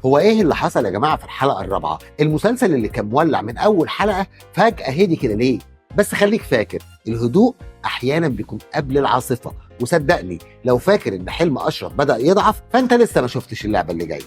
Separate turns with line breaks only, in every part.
هو ايه اللي حصل يا جماعه في الحلقه الرابعه؟ المسلسل اللي كان مولع من اول حلقه فجاه هدي كده ليه؟ بس خليك فاكر الهدوء احيانا بيكون قبل العاصفه، وصدقني لو فاكر ان حلم اشرف بدا يضعف فانت لسه ما شفتش اللعبه اللي جايه.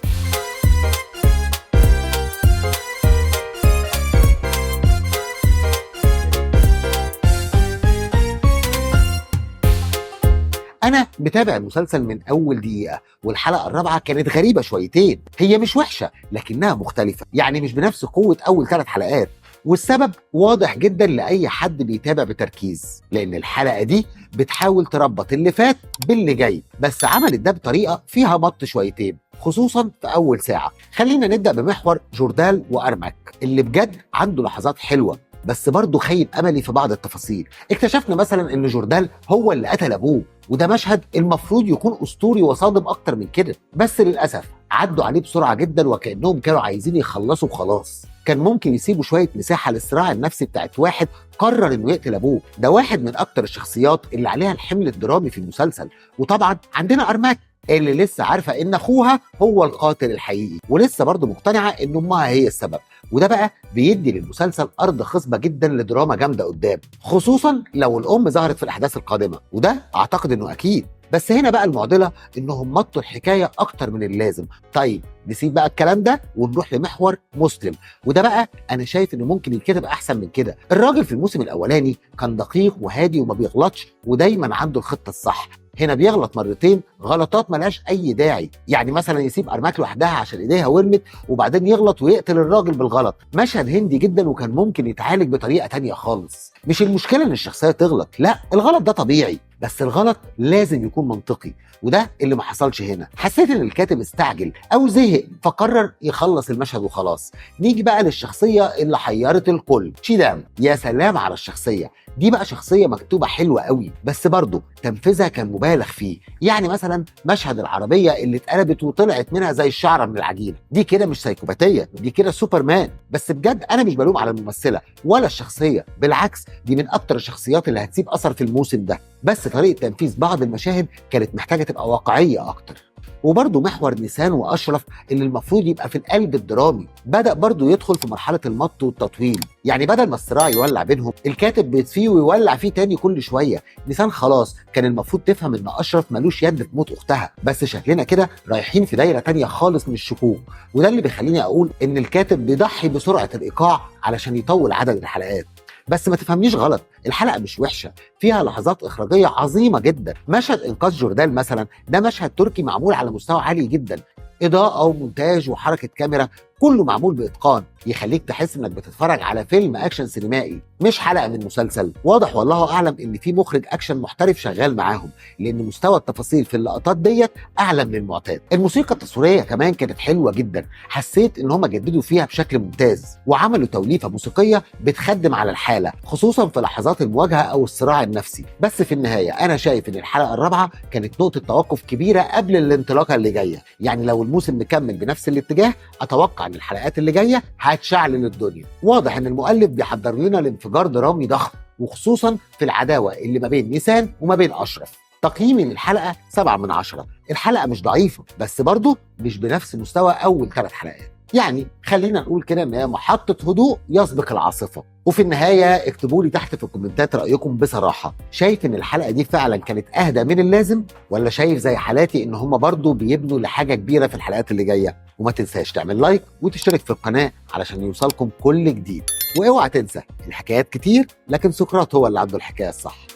أنا متابع المسلسل من أول دقيقة، والحلقة الرابعة كانت غريبة شويتين، هي مش وحشة لكنها مختلفة، يعني مش بنفس قوة أول 3 حلقات، والسبب واضح جدا لأي حد بيتابع بتركيز، لأن الحلقة دي بتحاول تربط اللي فات باللي جاي، بس عملت ده بطريقة فيها مط شويتين، خصوصا في أول ساعة. خلينا نبدأ بمحور جوردال وأرماك اللي بجد عنده لحظات حلوة، بس برضه خيب املي في بعض التفاصيل. اكتشفنا مثلا ان جوردال هو اللي قتل ابوه، وده مشهد المفروض يكون اسطوري وصادم اكتر من كده، بس للاسف عدوا عليه بسرعه جدا وكانهم كانوا عايزين يخلصوا وخلاص. كان ممكن يسيبوا شويه مساحه للصراع النفسي بتاعت واحد قرر انه يقتل ابوه، ده واحد من اكتر الشخصيات اللي عليها الحمل الدرامي في المسلسل. وطبعا عندنا ارماك اللي لسه عارفه ان اخوها هو القاتل الحقيقي، ولسه برضه مقتنعه ان امها هي السبب، وده بقى بيدي للمسلسل ارض خصبه جدا لدراما جامده قدام، خصوصا لو الام ظهرت في الاحداث القادمه، وده اعتقد انه اكيد. بس هنا بقى المعضله انهم مطوا الحكايه اكتر من اللازم. طيب نسيب بقى الكلام ده ونروح لمحور مسلم، وده بقى انا شايف انه ممكن يتكتب احسن من كده. الراجل في الموسم الاولاني كان دقيق وهادي وما بيغلطش ودايما عنده الخطه الصح، هنا بيغلط مرتين غلطات ملهاش اي داعي، يعني مثلا يسيب ارماك لوحدها عشان ايديها ورمت وبعدين يغلط ويقتل الراجل بالغلط، مشهد هندي جدا وكان ممكن يتعالج بطريقه تانية خالص. مش المشكله ان الشخصيه تغلط، لا الغلط ده طبيعي، بس الغلط لازم يكون منطقي، وده اللي ما حصلش هنا. حسيت ان الكاتب استعجل او زهق فقرر يخلص المشهد وخلاص. نيجي بقى للشخصيه اللي حيرت الكل، شيدام. يا سلام على الشخصيه دي، بقى شخصيه مكتوبه حلوه قوي، بس برضه تنفيذها كان مبالغ فيه. يعني مثلا مشهد العربيه اللي اتقلبت وطلعت منها زي الشعره من العجينه، دي كده مش سايكوباتيه، دي كده سوبرمان. بس بجد انا مش بلوم على الممثله ولا الشخصيه، بالعكس دي من اكتر الشخصيات اللي هتسيب اثر في الموسم ده، بس طريقه تنفيذ بعض المشاهد كانت محتاجه تبقى واقعيه اكتر. وبرضه محور نيسان واشرف اللي المفروض يبقى في القلب الدرامي بدا برضه يدخل في مرحله المط والتطويل، يعني بدل ما الصراع يولع بينهم الكاتب بيطفيه ويولع فيه تاني كل شويه. نيسان خلاص كان المفروض تفهم ان اشرف ملوش يد في موت اختها، بس شكلنا كده رايحين في دايره تانيه خالص من الشكوك، وده اللي بيخليني اقول ان الكاتب بيضحي بسرعه الايقاع علشان يطول عدد الحلقات. بس ما تفهمنيش غلط، الحلقه مش وحشه، فيها لحظات اخراجيه عظيمه جدا. مشهد انقاذ جوردال مثلا ده مشهد تركي معمول على مستوى عالي جدا، اضاءه ومونتاج وحركه كاميرا كله معمول باتقان، يخليك تحس انك بتتفرج على فيلم اكشن سينمائي مش حلقه من مسلسل. واضح والله اعلم ان في مخرج اكشن محترف شغال معاهم، لان مستوى التفاصيل في اللقطات ديت اعلى من المعتاد. الموسيقى التصويريه كمان كانت حلوه جدا، حسيت ان هم جددوا فيها بشكل ممتاز وعملوا توليفه موسيقيه بتخدم على الحاله، خصوصا في لحظات المواجهه او الصراع النفسي. بس في النهايه انا شايف ان الحلقه الرابعه كانت نقطه توقف كبيره قبل الانطلاقه اللي جايه، يعني لو الموسم مكمل بنفس الاتجاه اتوقع ان الحلقات اللي جايه هتشعلل الدنيا. واضح ان المؤلف بيحضر لنا لانفجار درامي ضخم، وخصوصا في العداوه اللي ما بين نيسان وما بين اشرف. تقييمي للحلقه 7/10. الحلقه مش ضعيفه بس برضه مش بنفس مستوى اول 3 حلقات، يعني خلينا نقول كده ان هي محطه هدوء يسبق العاصفه. وفي النهايه اكتبوا لي تحت في الكومنتات رايكم بصراحه، شايف ان الحلقه دي فعلا كانت اهدى من اللازم، ولا شايف زي حالاتي ان هم برضو بيبنوا لحاجه كبيره في الحلقات اللي جايه؟ وما تنساش تعمل لايك وتشترك في القناه علشان يوصلكم كل جديد، واوعى تنسى الحكايات كتير لكن سقراط هو اللي عنده الحكايه الصح.